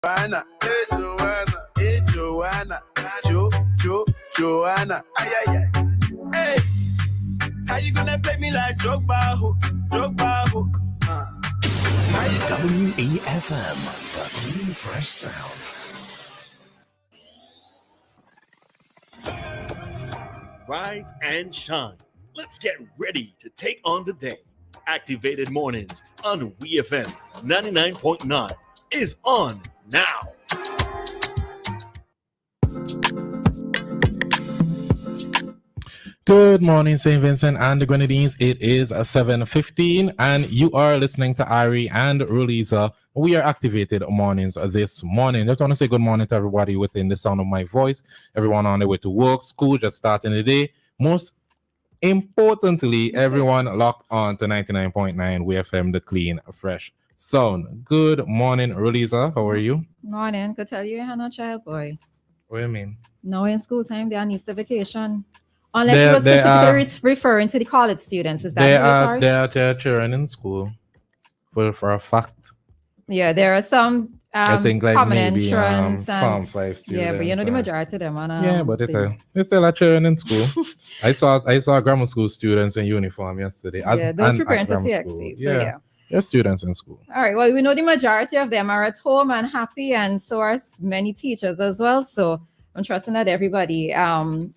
Joanna, hey Joanna, hey Joanna, Joanna, ay ay ay. Hey, how you gonna play me like Drogba ho? WEFM, the clean fresh sound. Rise and shine. Let's get ready to take on the day. Activated Mornings on WEFM 99.9 is on now. Good morning, St. Vincent and the Grenadines. It is 7:15 and you are listening to Ari and Roleza. We are activated mornings this morning. Just want to say good morning to everybody within the sound of my voice. Everyone on their way to work, school, just starting the day. Most importantly, everyone locked on to 99.9 WFM, the clean, fresh sound. Good morning, Roleza. How are you? Morning. Could tell you you're a child boy. What do you mean? No, in school time, they are on Easter vacation. Unless you were specifically referring to the college students. Is that they are children in school. For a fact. Yeah, there are some I think like common maybe entrance Form 5 students. Yeah, but you know the majority of them are yeah, but it's still a children in school. I saw grammar school students in uniform yesterday. Yeah, those preparing for CXC. So yeah. They're students in school. All right. Well, we know the majority of them are at home and happy, and so are many teachers as well. So I'm trusting that everybody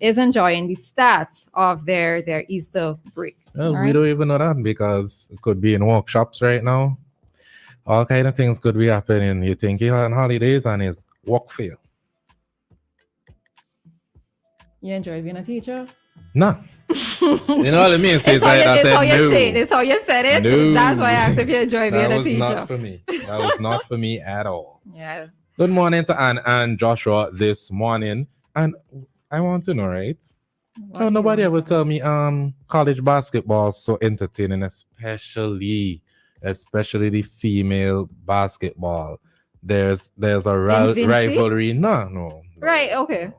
is enjoying the start of their Easter break. Well, we don't even know that because it could be in workshops right now. All kind of things could be happening. You think you're on holidays and it's work fail. You enjoy being a teacher? No. You know what I mean? It's how you said it. No. That's why I asked if you enjoy being a teacher. That was not for me. That was not for me at all. Yeah. Good morning to Anne and Joshua this morning. And I want to know, right? Nobody ever tell me college basketball is so entertaining, especially the female basketball. There's a rivalry. No. Right, okay.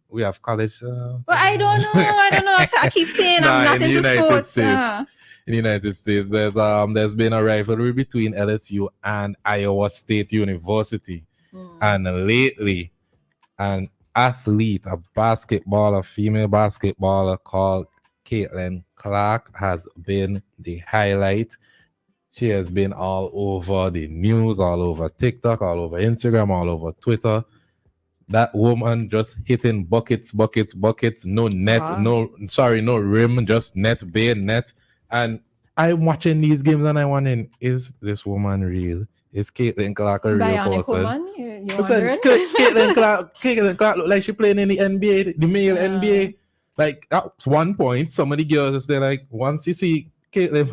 We have college. But I don't know. I keep saying I'm not into sports. In the United States, there's been a rivalry between LSU and Iowa State University. And lately, an athlete, a female basketballer called Caitlin Clark has been the highlight. She has been all over the news, all over TikTok, all over Instagram, all over Twitter. That woman just hitting buckets, no net, no rim, just net, bare net. And I'm watching these games and I'm wondering, is this woman real? Is Caitlin Clark a real person? Caitlin Clark look like she playing in the NBA, the male NBA. Like at one point, some of the girls they're like, once you see Caitlin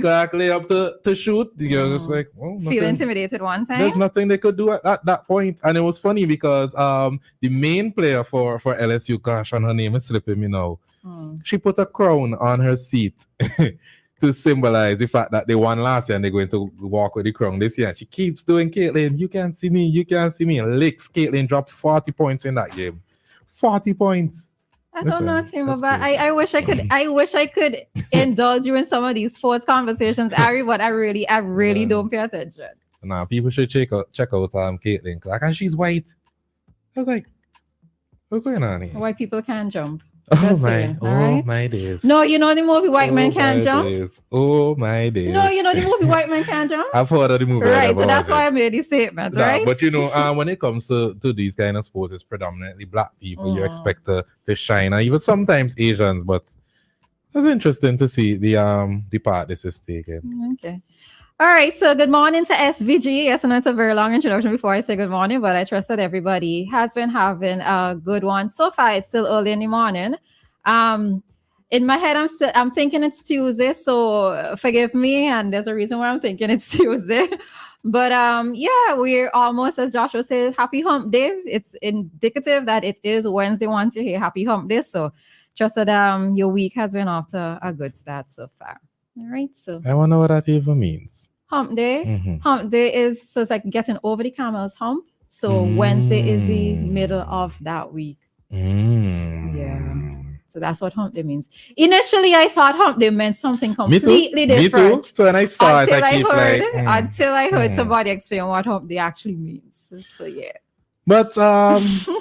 Clark lay up to shoot, the girls just like, feel intimidated one time. There's nothing they could do at that point. And it was funny because the main player for LSU, gosh, and her name is slipping me now. She put a crown on her seat to symbolize the fact that they won last year and they're going to walk with the crown this year. She keeps doing Caitlin, you can't see me. Licks. Caitlin dropped 40 points in that game. 40 points. I don't know, Tim, but I wish I could indulge you in some of these sports conversations, Ari, but I really don't pay attention. Nah, people should check out Caitlin Clark, and she's white. I was like, what's going on here? White people can't jump. My days. No, you know the movie White Man Can't Jump? Days. Oh my days. No, you know the movie White Man Can't Jump? I've heard of the movie. Right, so that's why I made these statements, right? But you know, when it comes to these kind of sports, it's predominantly black people. You expect to shine, and even sometimes Asians, but it's interesting to see the part this is taking. Okay. All right, so good morning to SVG. Yes, I know it's a very long introduction before I say good morning, but I trust that everybody has been having a good one. So far, it's still early in the morning. In my head, I'm thinking it's Tuesday, so forgive me, and there's a reason why I'm thinking it's Tuesday. But yeah, we're almost, as Joshua said, happy hump day. It's indicative that it is Wednesday once you hear happy hump day. So trust that your week has been off to a good start so far. All right, so I wonder what that even means. Hump day. Hump day is it's like getting over the camel's hump. So Wednesday is the middle of that week. Yeah. So that's what hump day means. Initially, I thought hump day meant something Me too. completely different. Me too. So when I saw it, Until I keep like, until I heard somebody explain what hump day actually means. So yeah. But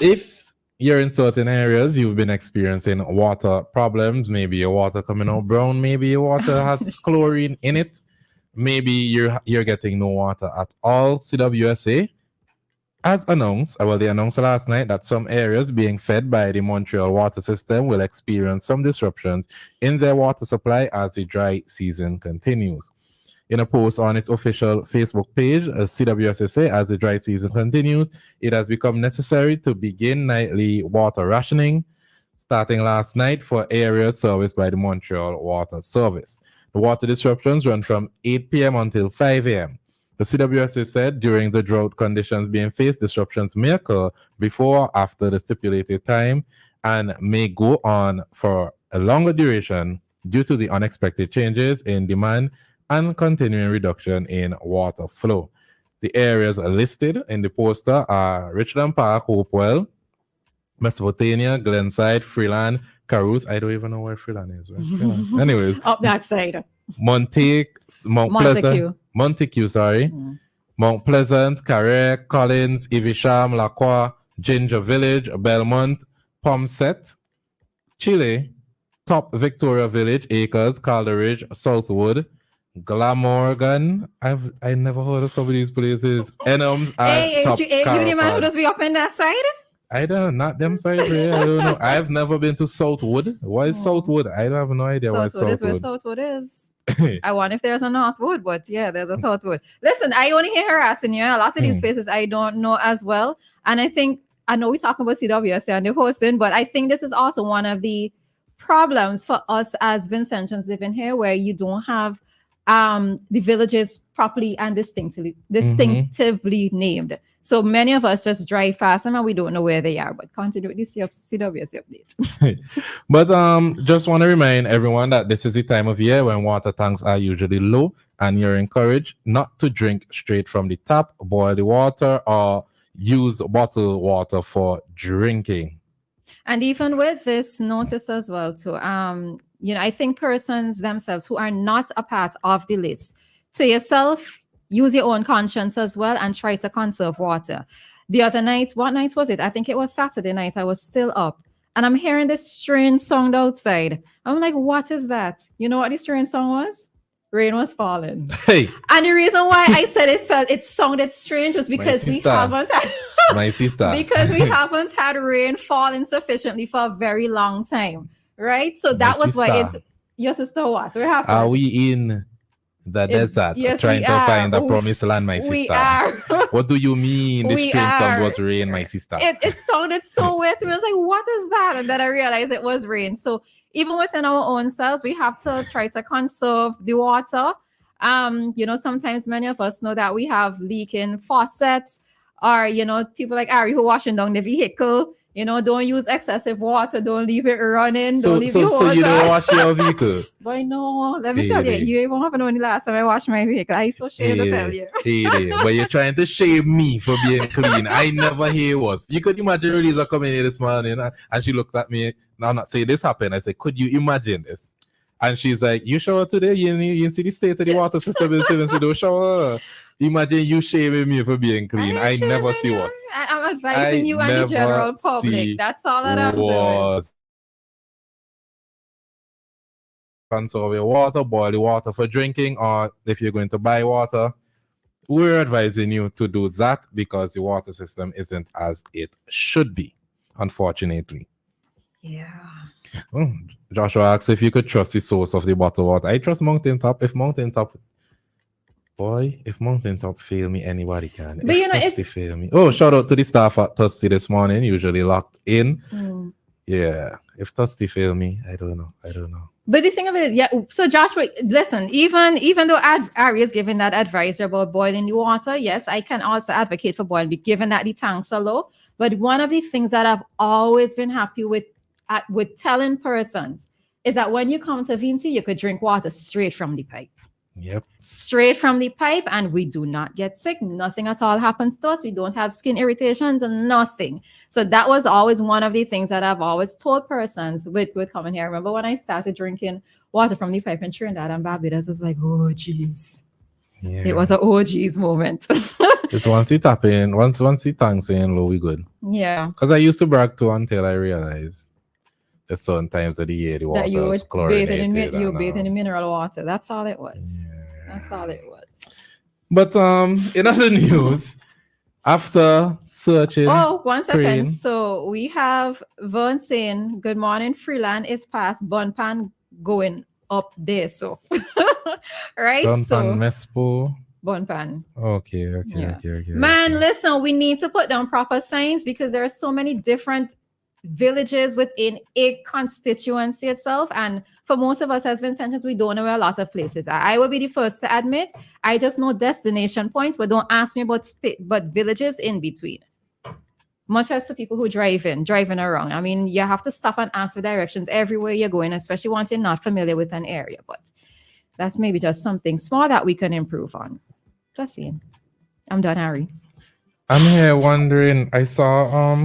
if you're in certain areas, you've been experiencing water problems. Maybe your water coming out brown. Maybe your water has chlorine in it. Maybe you're getting no water at all. CWSA has announced, they announced last night that some areas being fed by the Montreal water system will experience some disruptions in their water supply as the dry season continues. In a post on its official Facebook page, CWSA say, as the dry season continues, it has become necessary to begin nightly water rationing, starting last night for areas serviced by the Montreal Water Service. The water disruptions run from 8 p.m. until 5 a.m. The CWSA said during the drought conditions being faced, disruptions may occur before or after the stipulated time and may go on for a longer duration due to the unexpected changes in demand and continuing reduction in water flow. The areas listed in the poster are Richland Park, Hopewell, Mesopotamia, Glenside, Freeland, Caruth. I don't even know where Freeland is. Right? Freeland. Anyways, Up that side. Mount Pleasant, Montague, sorry. Mount Pleasant, Carrere, Collins, Evesham, Lacroix, Ginger Village, Belmont, Pomset, Chile, Top Victoria Village, Acres, Calder Ridge, Southwood, Glamorgan. I never heard of some of these places. Enums and Top you the man who Carapad. does be up in that side? I don't, not them sides here. I don't know. I've never been to Southwood. What is Southwood? I have no idea what Southwood is where Southwood is. I wonder if there's a Northwood, but yeah, there's a Southwood. Listen, I only hear harassing you. A lot of these places I don't know as well. And I know we're talking about CWSA and the hosting, but I think this is also one of the problems for us as Vincentians living here, where you don't have the villages properly and distinctively named. So many of us just drive fast and we don't know where they are. But continue with this CWSA update. But just want to remind everyone that this is the time of year when water tanks are usually low, and you're encouraged not to drink straight from the tap, boil the water, or use bottled water for drinking. And even with this notice as well, too, I think persons themselves who are not a part of the list, to yourself, use your own conscience as well and try to conserve water. The other night, what night was it? I think it was Saturday night. I was still up and I'm hearing this strange song outside. I'm like, what is that? You know what this strange song was? Rain was falling. Hey. And the reason why I said it sounded strange was because we haven't had my sister. Because we haven't had rain falling sufficiently for a very long time. Right? So that was why your sister what? Where happened? Are we in the desert trying to find the promised land, my sister? We are. What do you mean the strange song was rain, my sister? It sounded so weird to me. I was like, what is that? And then I realized it was rain. So even within our own selves, we have to try to conserve the water. Sometimes many of us know that we have leaking faucets, or people like Ari who washing down the vehicle. Don't use excessive water. Don't leave it running. So you don't wash your vehicle? Boy, no. Let me tell you, you even haven't known the last time I washed my vehicle. I'm so ashamed to tell you. But you're trying to shame me for being clean. I never hear was. You could imagine Roleza coming here this morning and she looked at me. Now, I'm not saying this happened. I said, could you imagine this? And she's like, you shower today? You see the state of the water system in Seven, so don't shower. Imagine you shaming me for being clean. I never see us. I'm advising you and the general public. That's all that I'm doing. Conserve your water, boil the water for drinking, or if you're going to buy water, we're advising you to do that because the water system isn't as it should be, unfortunately. Yeah. Joshua asks if you could trust the source of the bottled water. I trust Mountaintop. If Mountaintop fail me, anybody can. But Tusty fail me. Oh, shout out to the staff at Tusty this morning, usually locked in. Yeah. If Tusty fail me, I don't know. But the thing of it, yeah. So Joshua, listen, even though Ari is giving that advice about boiling the water, yes, I can also advocate for boiling, given that the tanks are low. But one of the things that I've always been happy with telling persons is that when you come to Vinci, you could drink water straight from the pipe. Yep. Straight from the pipe, and we do not get sick. Nothing at all happens to us. We don't have skin irritations and nothing. So that was always one of the things that I've always told persons with coming here. I remember when I started drinking water from the pipe in Trinidad and Barbados, it's like, oh geez. Yeah. It was an oh geez moment. It's once you tap in, once the tanks in low, we good. Yeah. Because I used to brag too until I realized there's certain times of the year the water That you is would chlorinated. bathe in the mineral water. That's all it was. Yeah. That's all it was. But in other news, after searching, Oh, 1 second. praying, So we have Vern saying, good morning, Freeland is past Bonpan going up there. So, right? Don So, Pan Mespo. Bonpan. Okay. Yeah. Okay. Man, okay. listen, we need to put down proper signs because there are so many different villages within a constituency itself. And for most of us as Vincentians, we don't know a lot of places. I will be the first to admit, I just know destination points, but don't ask me about villages in between. Much as the people who driving around. I mean, you have to stop and ask for directions everywhere you're going, especially once you're not familiar with an area. But that's maybe just something small that we can improve on. Just saying. I'm done, Harry. I'm here wondering. I saw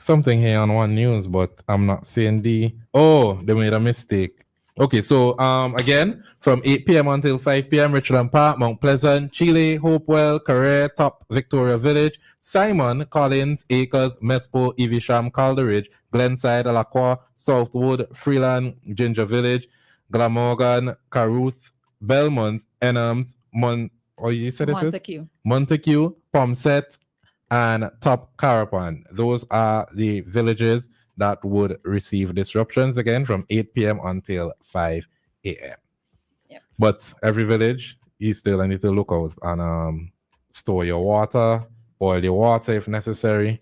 something here on one news, but I'm not seeing they made a mistake. Okay, so again, from 8 p.m. until 5 p.m., Richland Park, Mount Pleasant, Chile, Hopewell, Carrere, Top, Victoria Village, Simon, Collins, Acres, Mespo, Evesham, Calderidge, Glenside, Alaqua, Southwood, Freeland, Ginger Village, Glamorgan, Caruth, Belmont, Enhams, Montague, Pomset, and Top Carapan. Those are the villages that would receive disruptions again from 8 p.m. until 5 a.m. Yep. But every village, you still need to look out and store your water, boil your water if necessary.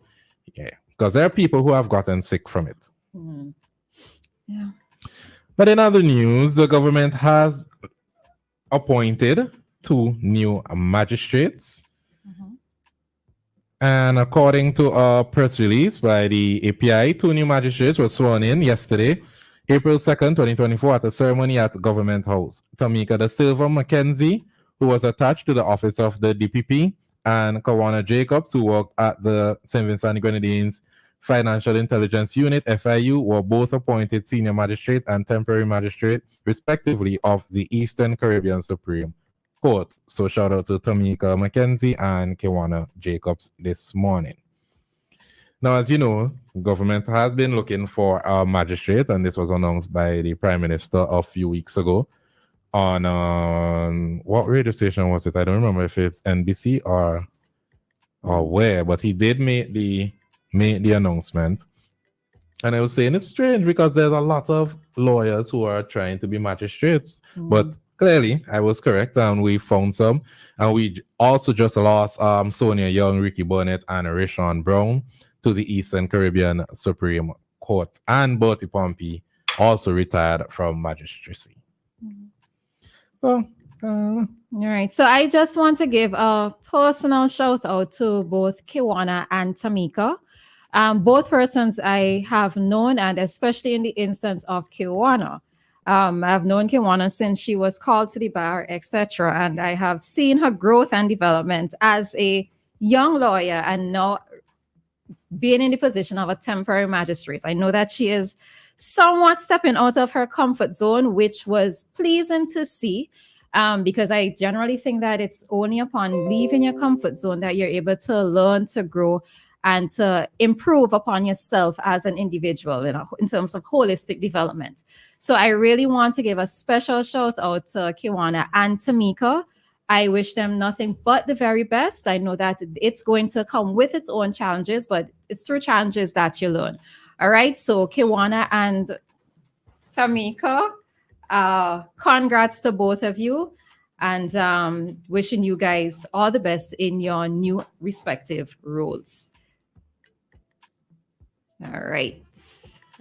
Yeah, because there are people who have gotten sick from it. Mm-hmm. Yeah. But in other news, the government has appointed 2 new magistrates. Mm-hmm. And according to a press release by the API, 2 new magistrates were sworn in yesterday, April 2nd, 2024, at a ceremony at Government House. Tamika Da Silva Mackenzie, who was attached to the office of the DPP, and Kawana Jacobs, who worked at the St. Vincent and Grenadines Financial Intelligence Unit, FIU, were both appointed senior magistrate and temporary magistrate, respectively, of the Eastern Caribbean Supreme Court. So shout out to Tamika Mackenzie and Kawana Jacobs this morning. Now, as you know, government has been looking for a magistrate, and this was announced by the Prime Minister a few weeks ago on what radio station was it? I don't remember if it's NBC or where, but he did make the announcement. And I was saying it's strange because there's a lot of lawyers who are trying to be magistrates, but clearly I was correct, and we found some. And we also just lost Sonia Young, Ricky Burnett, and Rishon Brown to the Eastern Caribbean Supreme Court. And Bertie Pompey also retired from magistracy. All right. So I just want to give a personal shout out to both Kiwana and Tamika. Both persons I have known, and especially in the instance of Kiwana. I've known Kiwana since she was called to the bar, etc. And I have seen her growth and development as a young lawyer and now being in the position of a temporary magistrate. I know that she is somewhat stepping out of her comfort zone, which was pleasing to see. Because I generally think that it's only upon leaving your comfort zone that you're able to learn, to grow, and to improve upon yourself as an individual in terms of holistic development. So I really want to give a special shout out to Kiwana and Tamika. I wish them nothing but the very best. I know that it's going to come with its own challenges, but it's through challenges that you learn. All right. So Kiwana and Tamika, congrats to both of you, and wishing you guys all the best in your new respective roles. All right.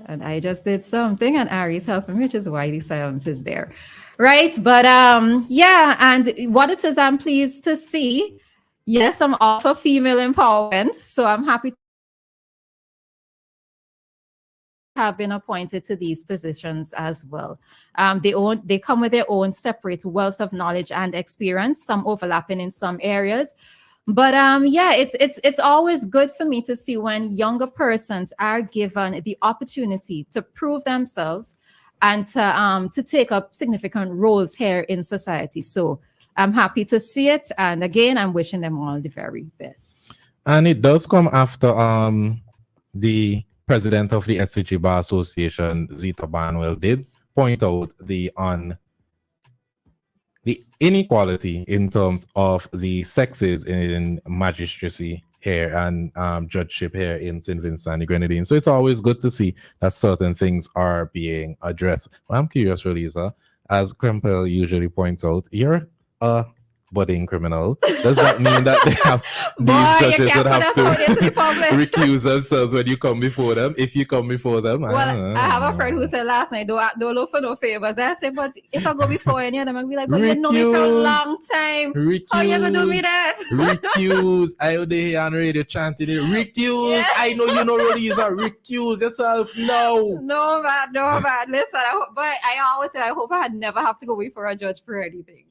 And I just did something and Ari's helping me, which is why the silence is there. Right. But yeah, and what it is I'm pleased to see. Yes, I'm all for female empowerment. So I'm happy have been appointed to these positions as well. They come with their own separate wealth of knowledge and experience, some overlapping in some areas. But yeah, it's always good for me to see when younger persons are given the opportunity to prove themselves and to take up significant roles here in society. So I'm happy to see it, and again, I'm wishing them all the very best. And it does come after the president of the SVG Bar Association, Zita Barnwell, did point out the inequality in terms of the sexes in magistracy here and judgeship here in St. Vincent and the Grenadines. So it's always good to see that certain things are being addressed. Well, I'm curious, Roleza, as Krempel usually points out, you're a budding criminal. Does that mean that they have these judges would have to recuse themselves when you come before them? If you come before them, well, I have a friend who said last night, don't look for no favors. I said, but if I go before any of them, I'll be like, but you know me for a long time. How you gonna do me that? Recuse. I would hear on radio chanting it. Recuse. Yeah. I know you know Roleza. Recuse yourself. No. No, man. Listen, but I always say I hope I had never have to go before a judge for anything.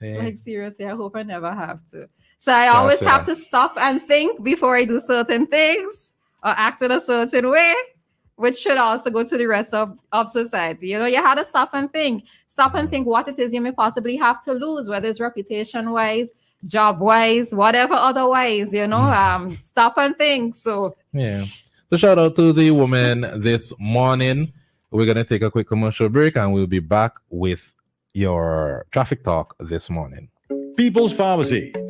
Yeah. Like seriously, I hope I never have to. So I always have to stop and think before I do certain things or act in a certain way, which should also go to the rest of society. You know, you had to stop and think what it is you may possibly have to lose, whether it's reputation-wise, job-wise, whatever otherwise, you know, stop and think. So yeah. So shout out to the woman this morning. We're going to take a quick commercial break and we'll be back with your traffic talk this morning. People's Pharmacy,